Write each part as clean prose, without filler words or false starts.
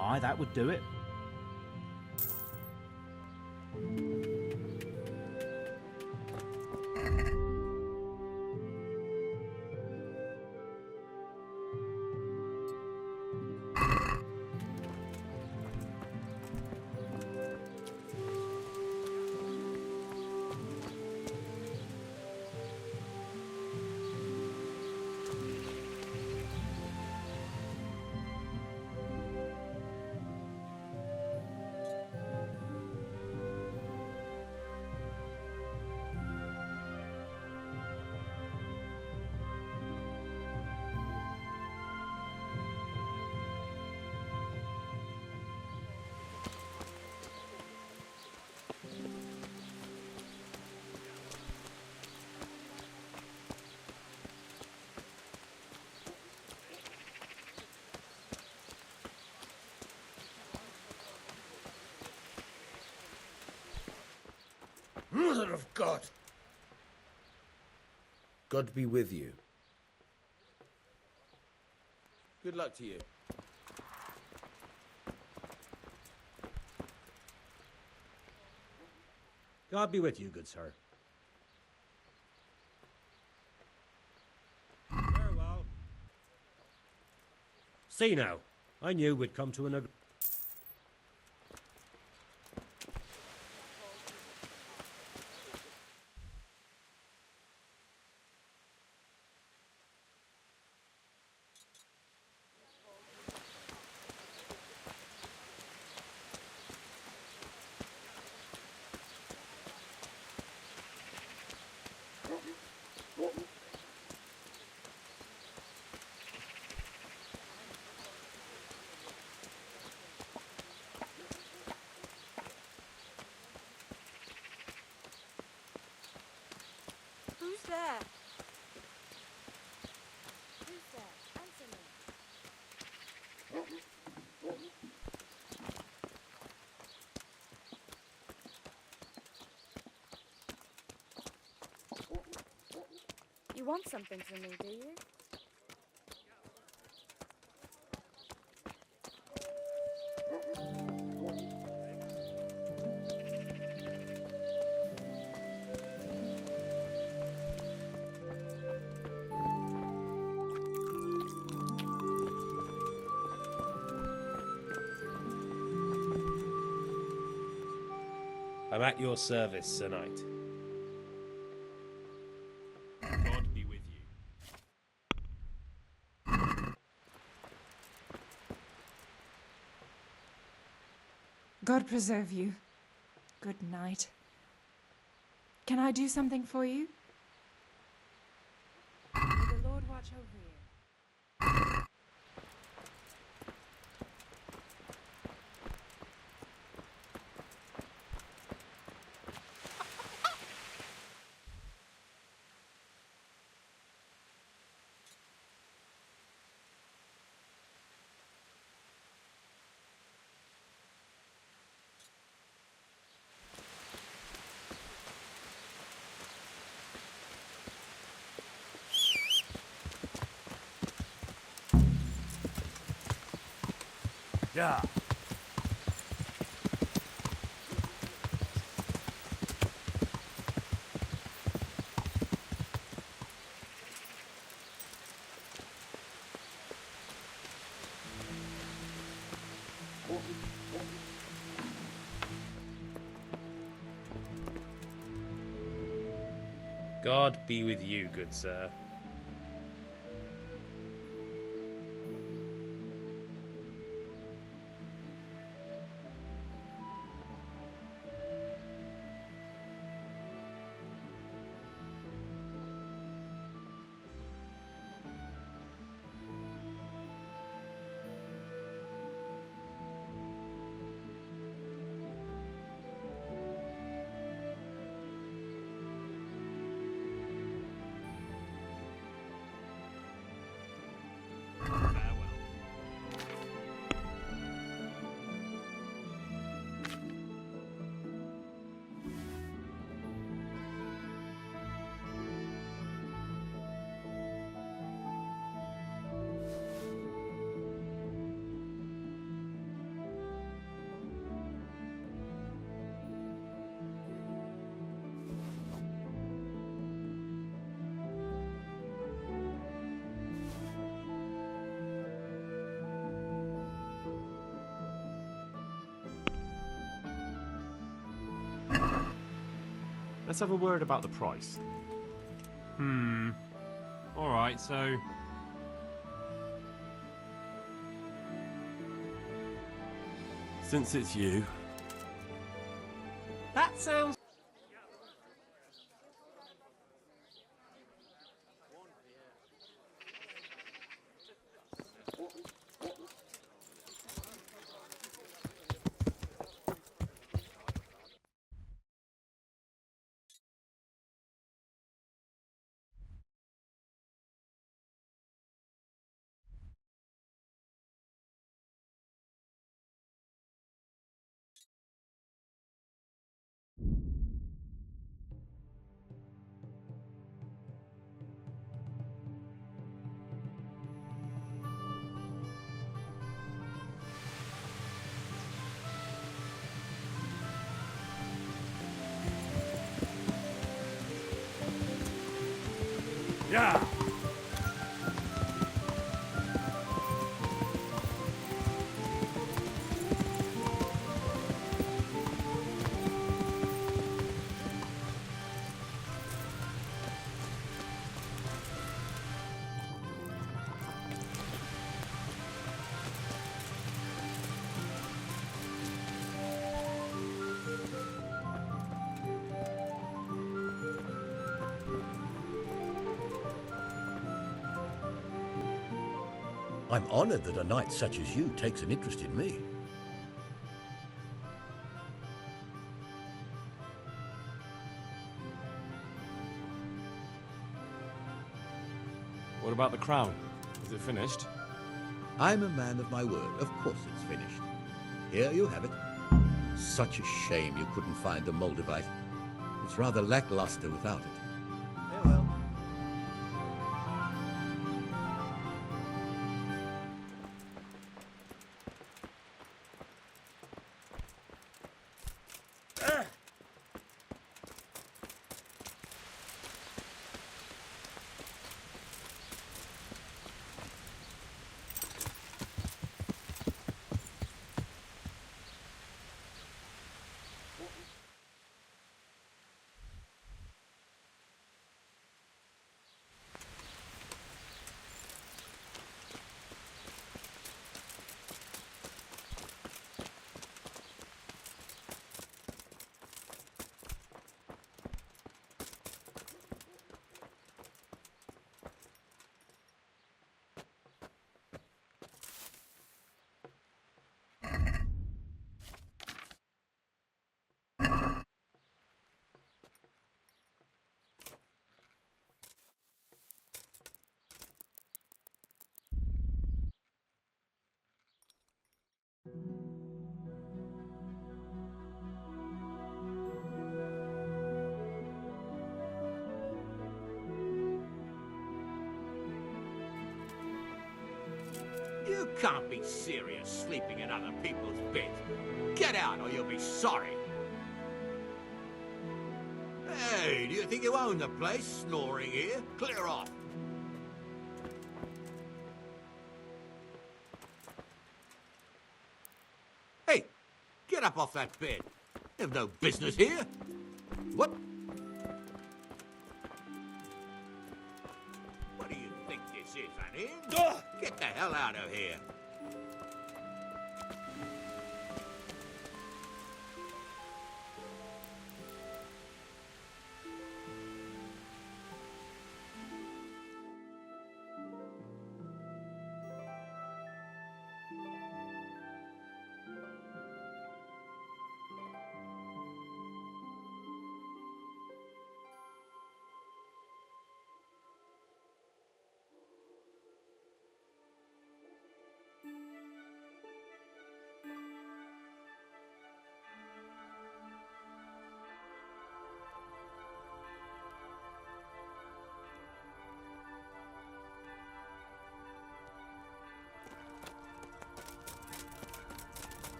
Aye, that would do it. Mother of God! God be with you. Good luck to you. God be with you, good sir. Farewell. See now, I knew we'd come to an agreement. Who's there? Who's there? Answer me. You want something from me, do you? I'm at your service, Sir Knight. God be with you. God preserve you. Good night. Can I do something for you? May the Lord watch over you. Yeah. God be with you, good sir. Let's have a word about the price. Alright, so... Since it's you... That sounds... Yeah! I'm honored that a knight such as you takes an interest in me. What about the crown? Is it finished? I'm a man of my word. Of course it's finished. Here you have it. Such a shame you couldn't find the Moldavite. It's rather lackluster without it. Farewell. You can't be serious sleeping in other people's beds. Get out or you'll be sorry. Hey, do you think you own the place, snoring here? Clear off. Hey, get up off that bed. You have no business here. What? What do you think this is, an inn? Get the hell out of here.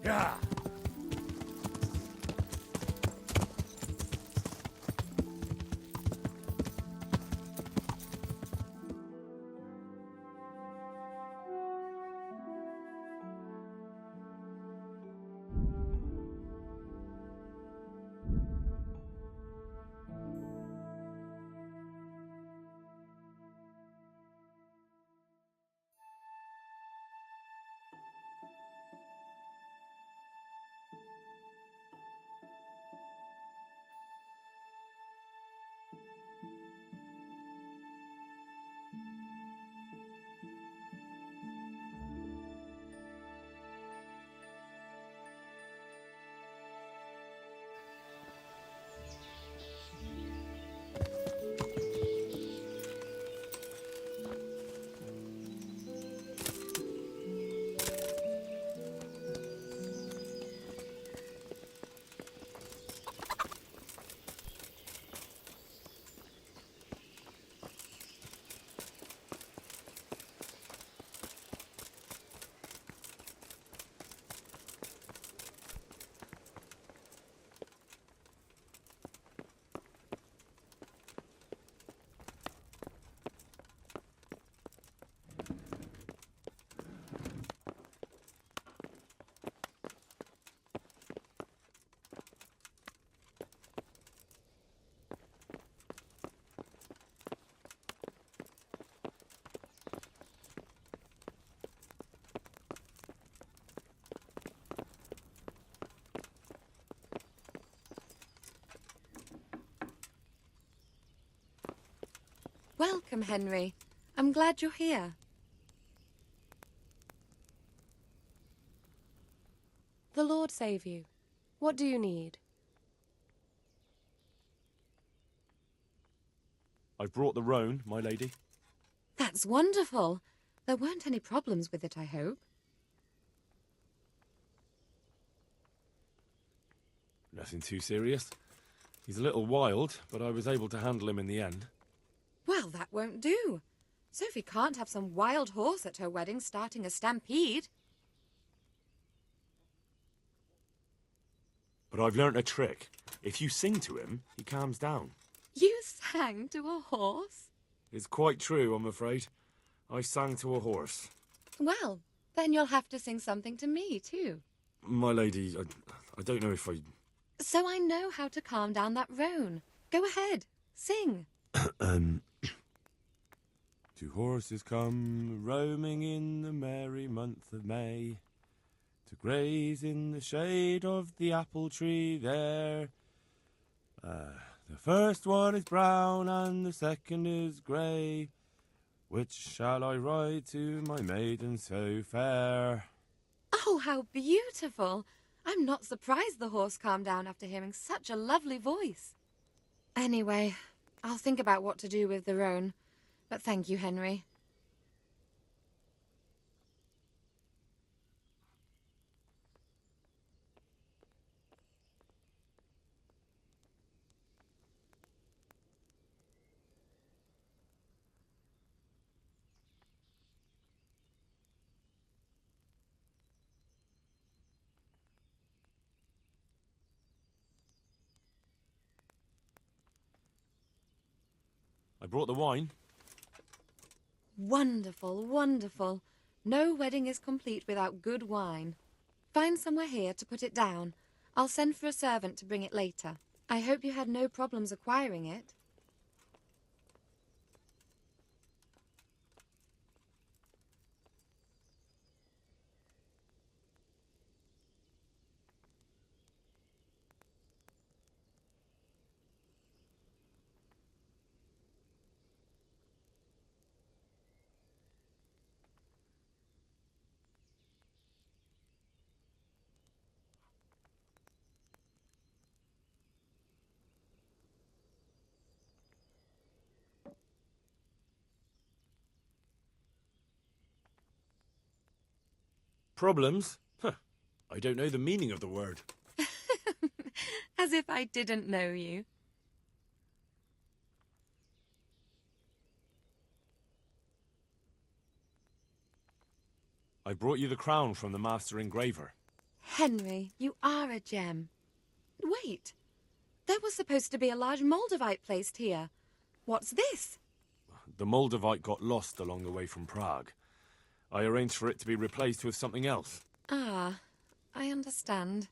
Yeah. Welcome, Henry. I'm glad you're here. The Lord save you. What do you need? I've brought the roan, my lady. That's wonderful. There weren't any problems with it, I hope. Nothing too serious. He's a little wild, but I was able to handle him in the end. Well, that won't do. Sophie can't have some wild horse at her wedding starting a stampede. But I've learnt a trick. If you sing to him, he calms down. You sang to a horse? It's quite true, I'm afraid. I sang to a horse. Well, then you'll have to sing something to me, too. My lady, I don't know if I... So I know how to calm down that roan. Go ahead, sing. Two horses come roaming in the merry month of May, to graze in the shade of the apple tree there. The first one is brown and the second is grey. Which shall I ride to, my maiden so fair? Oh, how beautiful! I'm not surprised the horse calmed down after hearing such a lovely voice. Anyway, I'll think about what to do with the roan. But thank you, Henry. I brought the wine. Wonderful, wonderful. No wedding is complete without good wine. Find somewhere here to put it down. I'll send for a servant to bring it later. I hope you had no problems acquiring it. Problems? Huh. I don't know the meaning of the word. As if I didn't know you. I brought you the crown from the master engraver. Henry, you are a gem. Wait, there was supposed to be a large Moldavite placed here. What's this? The Moldavite got lost along the way from Prague. I arranged for it to be replaced with something else. Ah, I understand.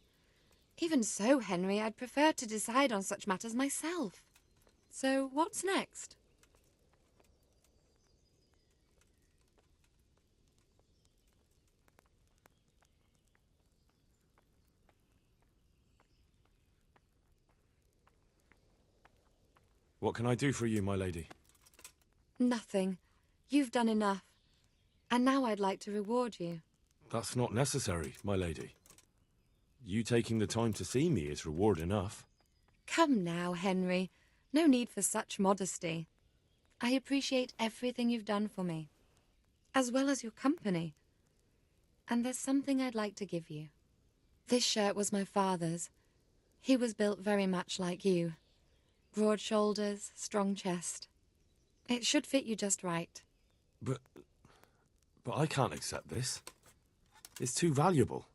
Even so, Henry, I'd prefer to decide on such matters myself. So, what's next? What can I do for you, my lady? Nothing. You've done enough. And now I'd like to reward you. That's not necessary, my lady. You taking the time to see me is reward enough. Come now, Henry. No need for such modesty. I appreciate everything you've done for me, as well as your company. And there's something I'd like to give you. This shirt was my father's. He was built very much like you. Broad shoulders, strong chest. It should fit you just right. But I can't accept this. It's too valuable.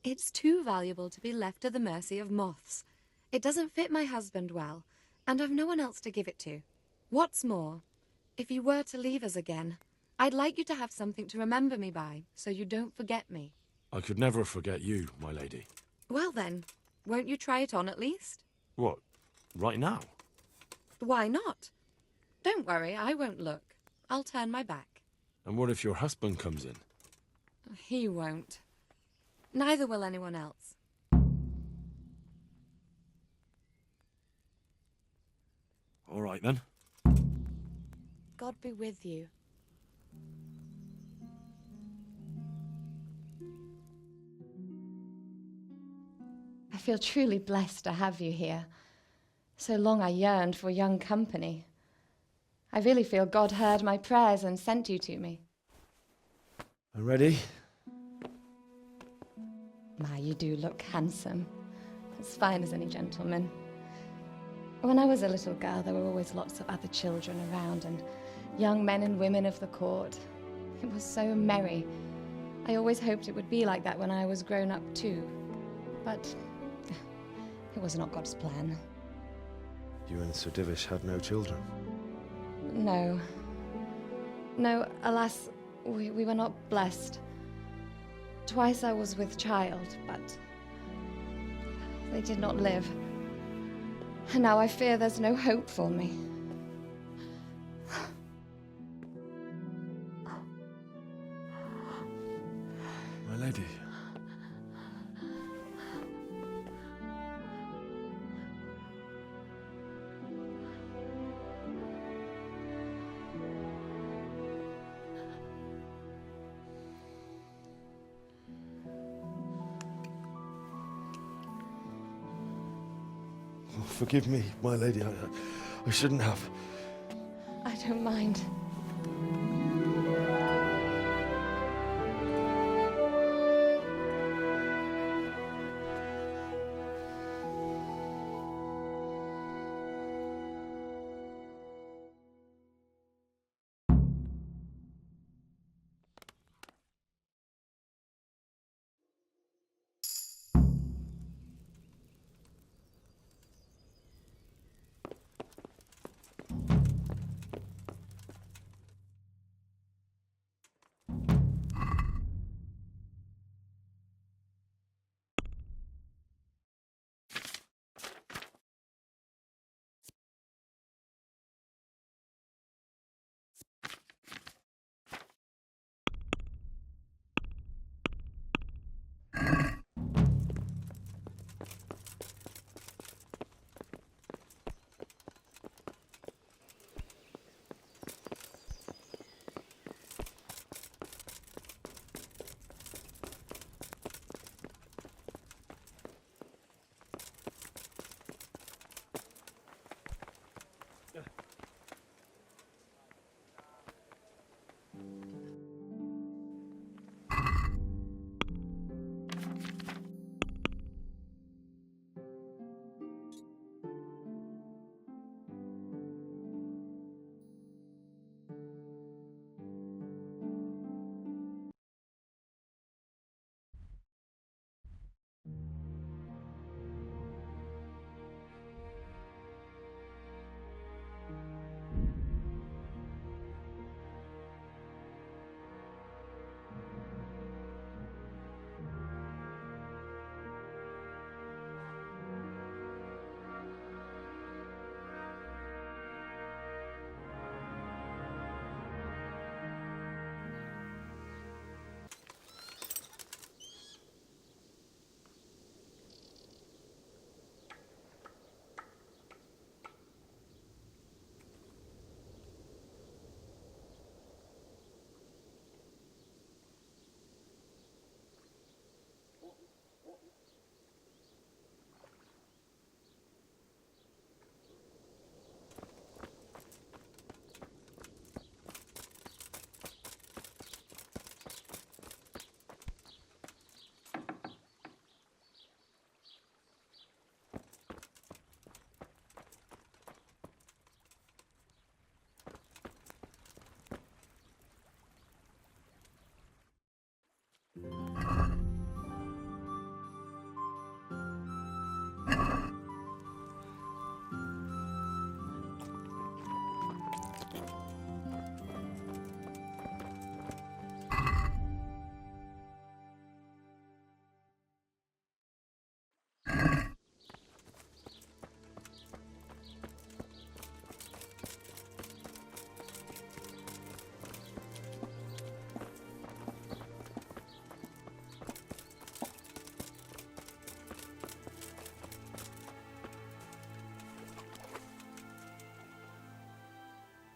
It's too valuable to be left to the mercy of moths. It doesn't fit my husband well, and I've no one else to give it to. What's more, if you were to leave us again, I'd like you to have something to remember me by, so you don't forget me. I could never forget you, my lady. Well then, won't you try it on at least? What, right now? Why not? Don't worry, I won't look. I'll turn my back. And what if your husband comes in? He won't. Neither will anyone else. All right, then. God be with you. I feel truly blessed to have you here. So long I yearned for young company. I really feel God heard my prayers and sent you to me. Ready? My, you do look handsome. As fine as any gentleman. When I was a little girl, there were always lots of other children around and young men and women of the court. It was so merry. I always hoped it would be like that when I was grown up too. But it was not God's plan. You and Sir Divish had no children? No. No, alas, we were not blessed. Twice I was with child, but they did not live. And now I fear there's no hope for me. My lady. Forgive me, my lady. I shouldn't have. I don't mind.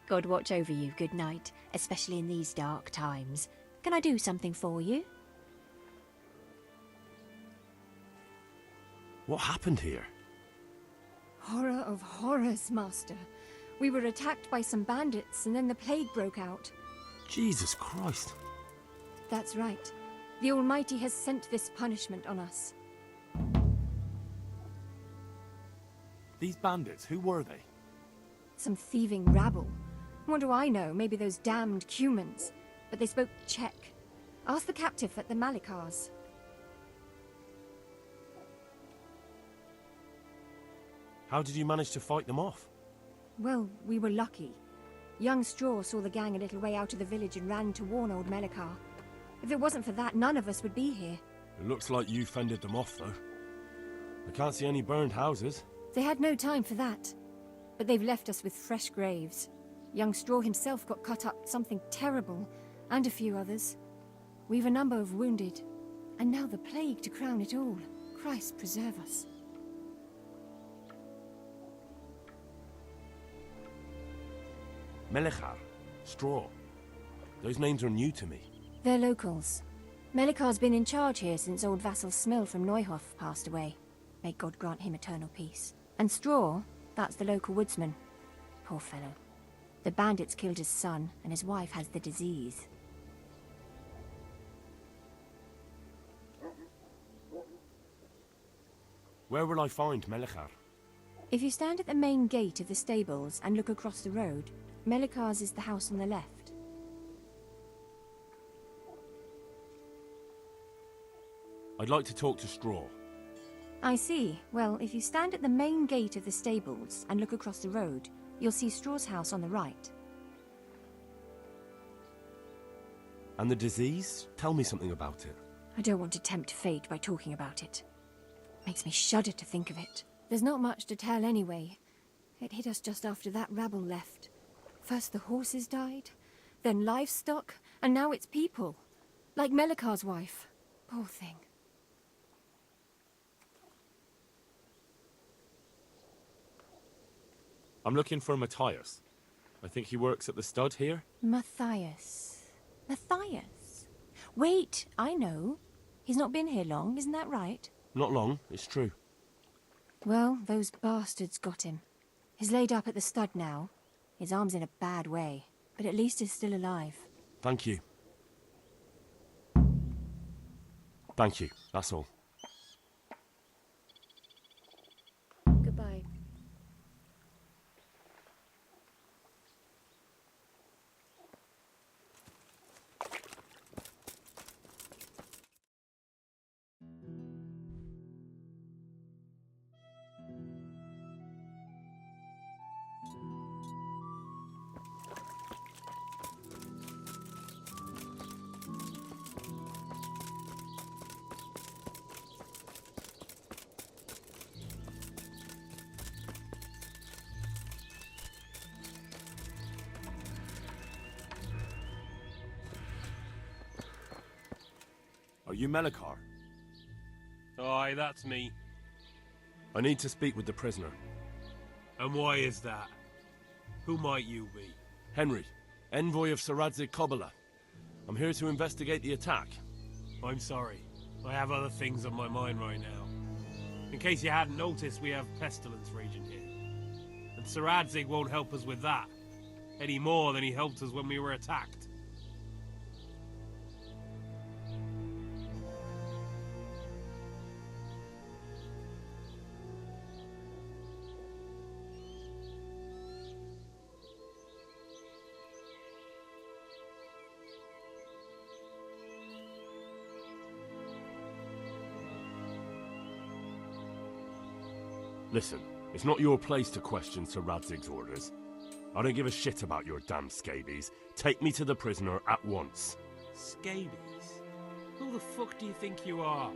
God watch over you, good night, especially in these dark times. Can I do something for you? What happened here? Horror of horrors, Master. We were attacked by some bandits, and then the plague broke out. Jesus Christ. That's right. The Almighty has sent this punishment on us. These bandits, who were they? Some thieving rabble. What do I know? Maybe those damned humans. But they spoke Czech. Ask the captive at the Malikars. How did you manage to fight them off? Well, we were lucky. Young Straw saw the gang a little way out of the village and ran to warn old Melikar. If it wasn't for that, none of us would be here. It looks like you fended them off, though. I can't see any burned houses. They had no time for that. But they've left us with fresh graves. Young Straw himself got cut up something terrible, and a few others. We've a number of wounded. And now the plague to crown it all. Christ preserve us. Melikar, Straw. Those names are new to me. They're locals. Melikar's been in charge here since old vassal Smill from Neuhof passed away. May God grant him eternal peace. And Straw, that's the local woodsman. Poor fellow. The bandits killed his son, and his wife has the disease. Where will I find Melikar? If you stand at the main gate of the stables and look across the road, Melikar's is the house on the left. I'd like to talk to Straw. I see. Well, if you stand at the main gate of the stables and look across the road, you'll see Straw's house on the right. And the disease? Tell me something about it. I don't want to tempt fate by talking about it. Makes me shudder to think of it. There's not much to tell anyway. It hit us just after that rabble left. First the horses died, then livestock, and now it's people. Like Melikar's wife. Poor thing. I'm looking for Matthias. I think he works at the stud here. Matthias. Matthias? Wait, I know. He's not been here long, isn't that right? Not long, it's true. Well, those bastards got him. He's laid up at the stud now. His arm's in a bad way, but at least he's still alive. Thank you. Thank you, that's all. Goodbye. Are you Melikar? Aye, that's me. I need to speak with the prisoner. And why is that? Who might you be? Henry, envoy of Sir Radzig Kobyla. I'm here to investigate the attack. I'm sorry. I have other things on my mind right now. In case you hadn't noticed, we have pestilence raging here. And Sir Radzig won't help us with that, any more than he helped us when we were attacked. Listen, it's not your place to question Sir Radzig's orders. I don't give a shit about your damn scabies. Take me to the prisoner at once. Scabies? Who the fuck do you think you are?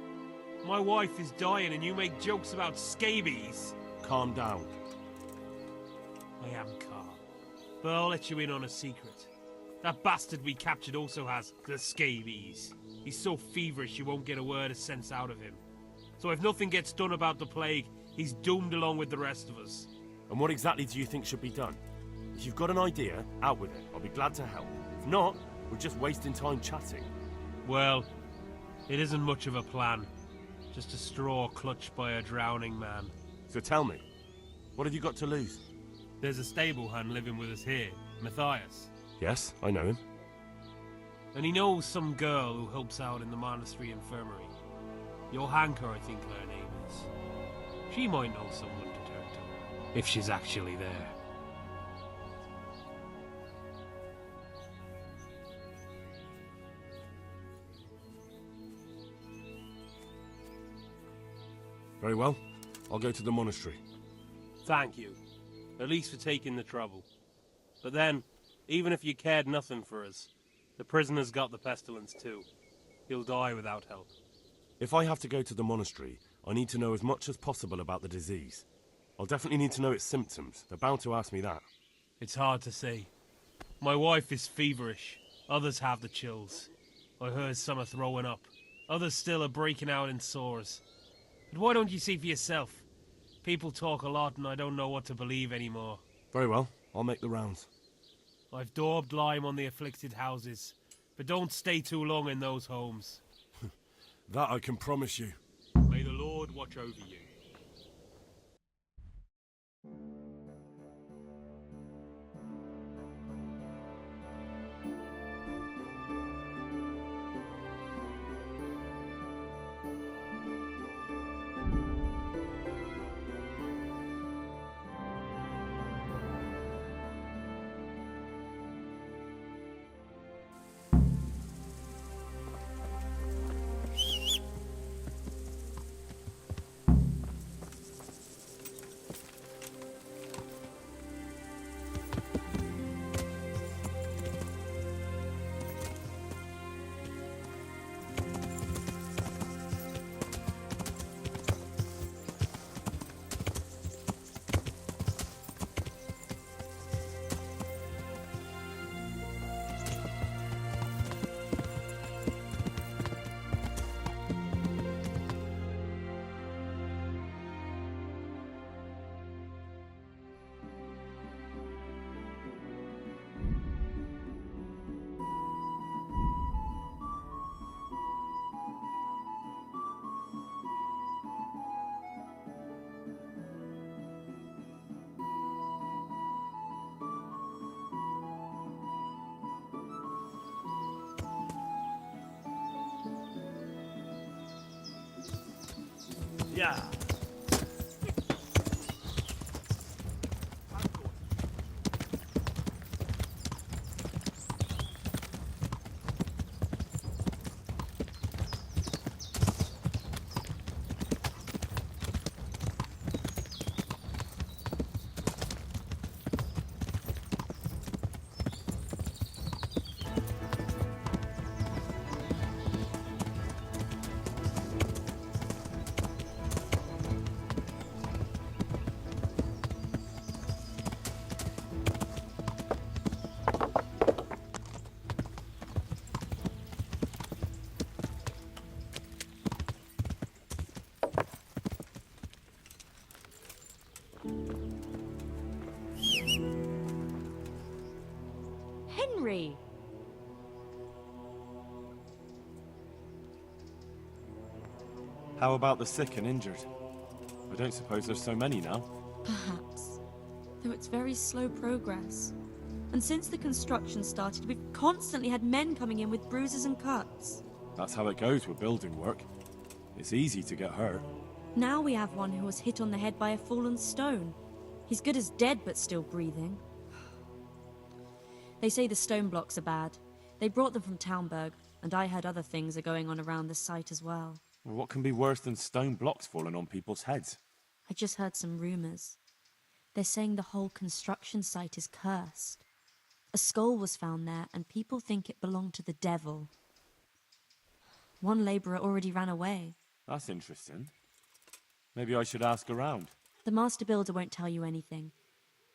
My wife is dying and you make jokes about scabies? Calm down. I am calm. But I'll let you in on a secret. That bastard we captured also has the scabies. He's so feverish you won't get a word of sense out of him. So if nothing gets done about the plague, he's doomed along with the rest of us. And what exactly do you think should be done? If you've got an idea, out with it. I'll be glad to help. If not, we're just wasting time chatting. Well, it isn't much of a plan. Just a straw clutched by a drowning man. So tell me, what have you got to lose? There's a stable hand living with us here, Matthias. Yes, I know him. And he knows some girl who helps out in the monastery infirmary. Johanka, I think her name is. She might know someone to turn to, if she's actually there. Very well. I'll go to the monastery. Thank you. At least for taking the trouble. But then, even if you cared nothing for us, the prisoner's got the pestilence too. He'll die without help. If I have to go to the monastery, I need to know as much as possible about the disease. I'll definitely need to know its symptoms. They're bound to ask me that. It's hard to say. My wife is feverish. Others have the chills. I heard some are throwing up. Others still are breaking out in sores. But why don't you see for yourself? People talk a lot and I don't know what to believe anymore. Very well. I'll make the rounds. I've daubed lime on the afflicted houses, but don't stay too long in those homes. That I can promise you. May the Lord watch over you. Yeah. Henry! How about the sick and injured? I don't suppose there's so many now. Perhaps. Though it's very slow progress. And since the construction started, we've constantly had men coming in with bruises and cuts. That's how it goes with building work. It's easy to get hurt. Now we have one who was hit on the head by a fallen stone. He's good as dead, but still breathing. They say the stone blocks are bad. They brought them from Townburg, and I heard other things are going on around the site as well. Well, what can be worse than stone blocks falling on people's heads? I just heard some rumors. They're saying the whole construction site is cursed. A skull was found there, and people think it belonged to the devil. One labourer already ran away. That's interesting. Maybe I should ask around. The master builder won't tell you anything,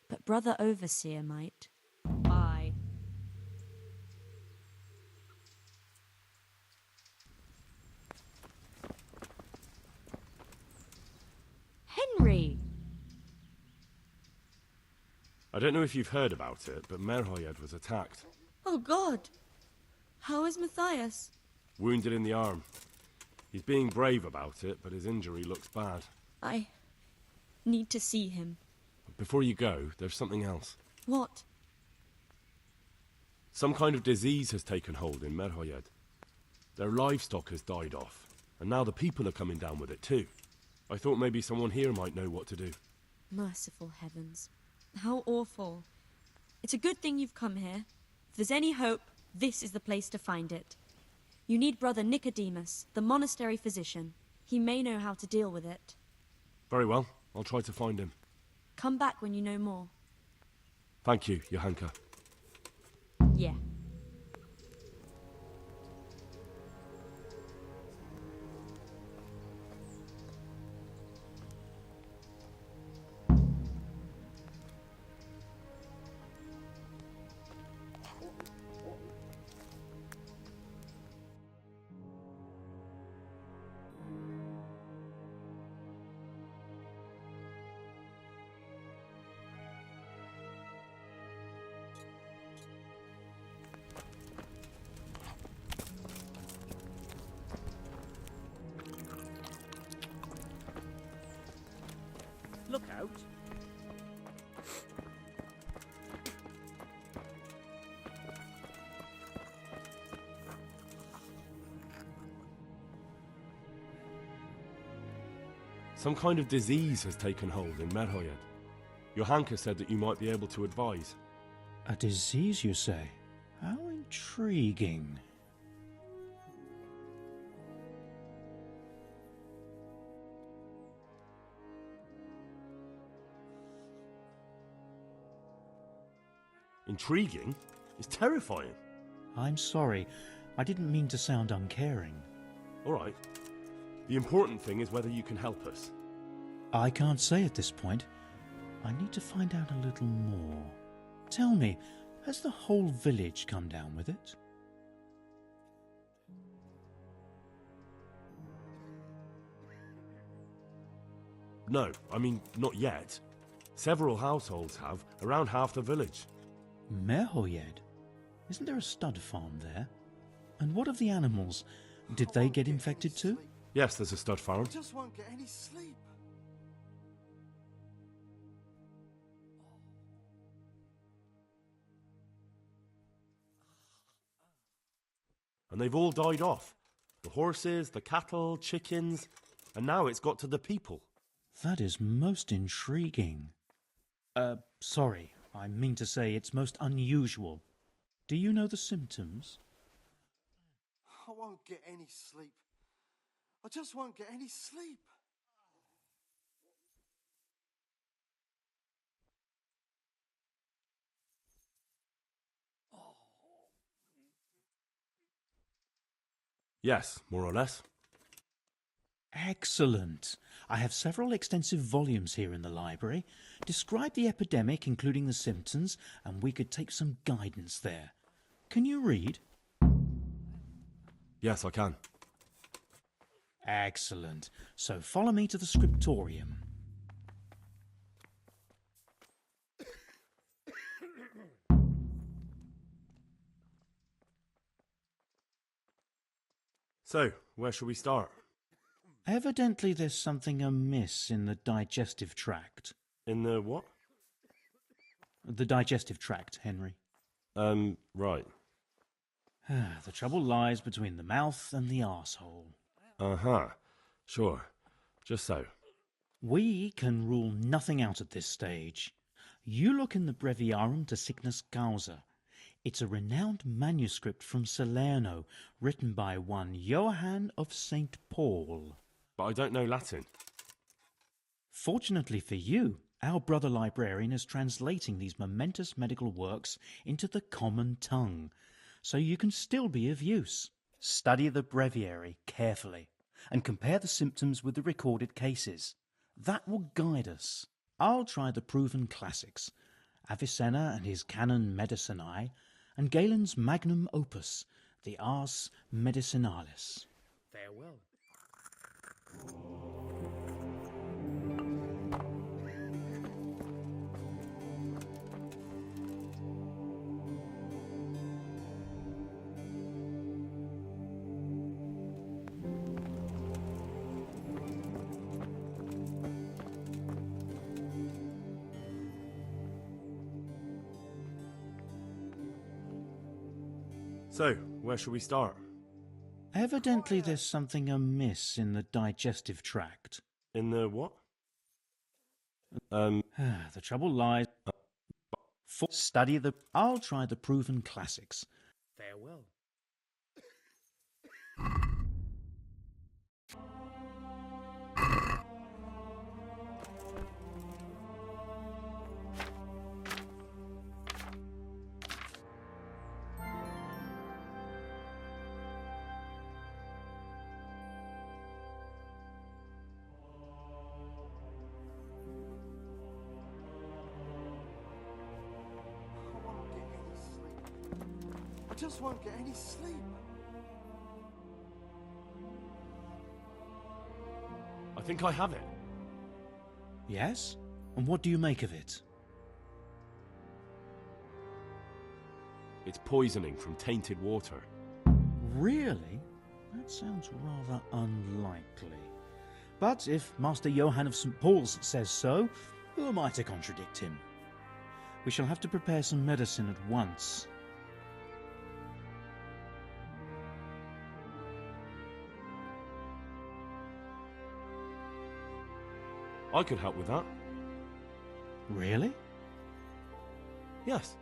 but Brother Overseer might. Bye. Henry! I don't know if you've heard about it, but Merhoyed was attacked. Oh, God! How is Matthias? Wounded in the arm. He's being brave about it, but his injury looks bad. I need to see him. Before you go, there's something else. What? Some kind of disease has taken hold in Merhoyed. Their livestock has died off, and now the people are coming down with it too. I thought maybe someone here might know what to do. Merciful heavens. How awful. It's a good thing you've come here. If there's any hope, this is the place to find it. You need Brother Nicodemus, the monastery physician. He may know how to deal with it. Very well, I'll try to find him. Come back when you know more. Thank you, Johanka. Yeah. Look out. Some kind of disease has taken hold in Merhoyed. Johanka said that you might be able to advise. A disease, you say? How intriguing. Intriguing? It's terrifying. I'm sorry. I didn't mean to sound uncaring. All right. The important thing is whether you can help us. I can't say at this point. I need to find out a little more. Tell me, has the whole village come down with it? No, I mean, not yet. Several households have, around half the village. Merhoyed? Isn't there a stud farm there? And what of the animals? Did they get infected too? Yes, there's a stud farm. I just won't get any sleep. And they've all died off. The horses, the cattle, chickens, and now it's got to the people. That is most intriguing. Sorry, I mean to say it's most unusual. Do you know the symptoms? I won't get any sleep. I just won't get any sleep. Yes, more or less. Excellent. I have several extensive volumes here in the library. Describe the epidemic, including the symptoms, and we could take some guidance there. Can you read? Yes, I can. Excellent. So follow me to the scriptorium. So, where shall we start? Evidently there's something amiss in the digestive tract. In the what? The digestive tract, Henry. Right. The trouble lies between the mouth and the arsehole. Uh-huh. Sure. Just so. We can rule nothing out at this stage. You look in the Breviarum de Sickness Causa. It's a renowned manuscript from Salerno, written by one Johann of St. Paul. But I don't know Latin. Fortunately for you, our brother librarian is translating these momentous medical works into the common tongue, so you can still be of use. Study the breviary carefully and compare the symptoms with the recorded cases. That will guide us. I'll try the proven classics, Avicenna and his Canon Medicinae, and Galen's magnum opus, the Ars Medicinalis. Farewell. So, where shall we start? Evidently there's something amiss in the digestive tract. In the what? The trouble lies... Study the... I'll try the proven classics. Farewell. I just won't get any sleep. I think I have it. Yes? And what do you make of it? It's poisoning from tainted water. Really? That sounds rather unlikely. But if Master Johann of St. Paul's says so, who am I to contradict him? We shall have to prepare some medicine at once. I could help with that. Really? Yes.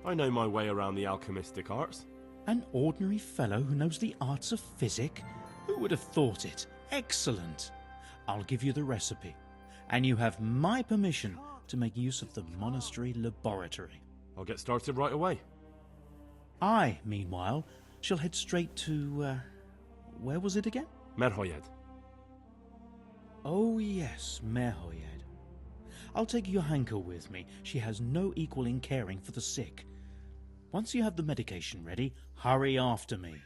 I know my way around the alchemistic arts. An ordinary fellow who knows the arts of physic? Who would have thought it? Excellent. I'll give you the recipe, and you have my permission to make use of the monastery laboratory. I'll get started right away. I, meanwhile, shall head straight to, where was it again? Merhoyed. Oh yes, Merhoyed. I'll take Johanka with me. She has no equal in caring for the sick. Once you have the medication ready, hurry after me.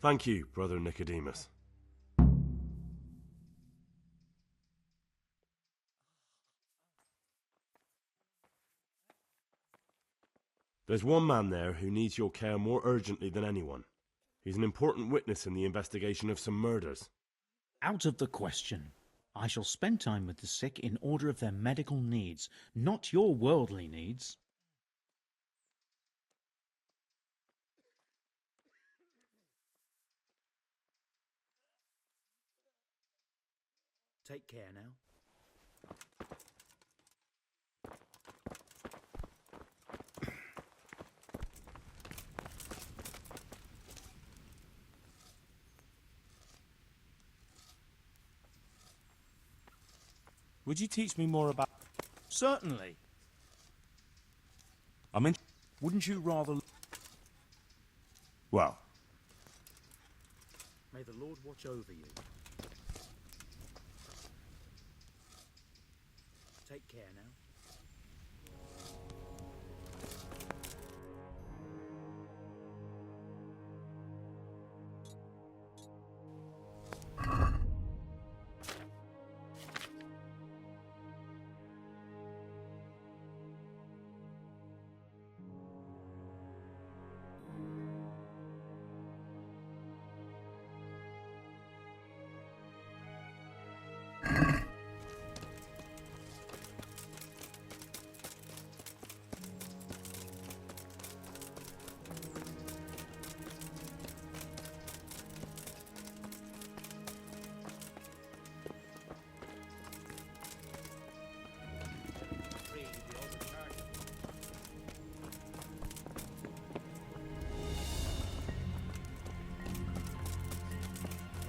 Thank you, Brother Nicodemus. There's one man there who needs your care more urgently than anyone. He's an important witness in the investigation of some murders. Out of the question. I shall spend time with the sick in order of their medical needs, not your worldly needs. Take care now. Would you teach me more about... Certainly. I mean... Wouldn't you rather... Well... May the Lord watch over you. Take care now.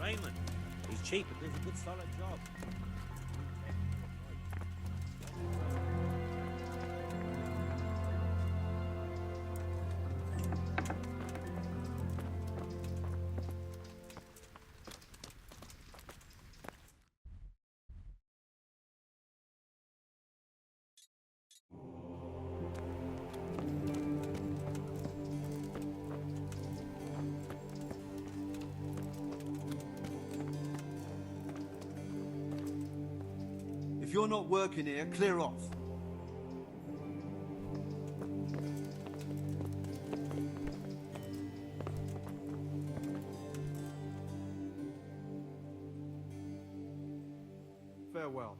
Raymond, he's cheap but does a good solid job. If you're not working here, clear off. Farewell.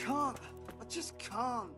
can't. I just can't.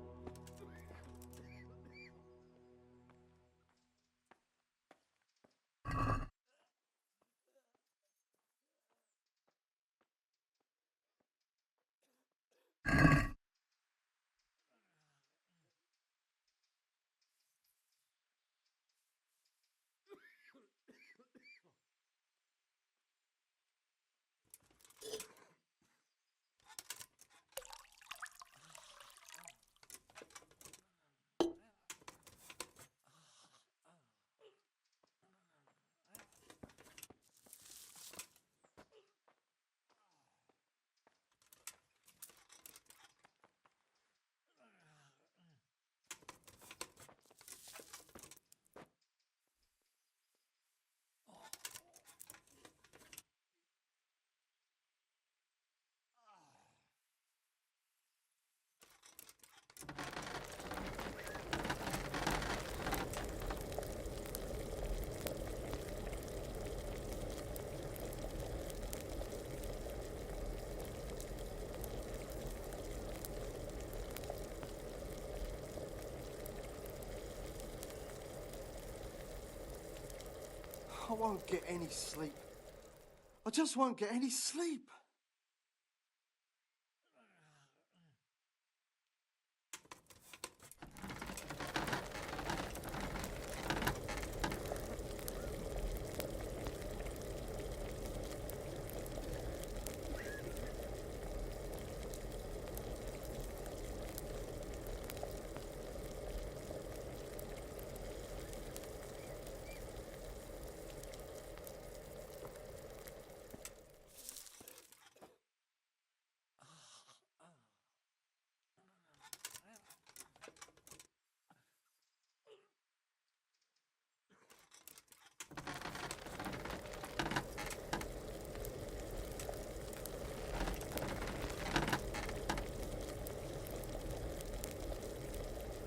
I won't get any sleep. I just won't get any sleep.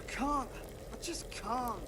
I can't. I just can't.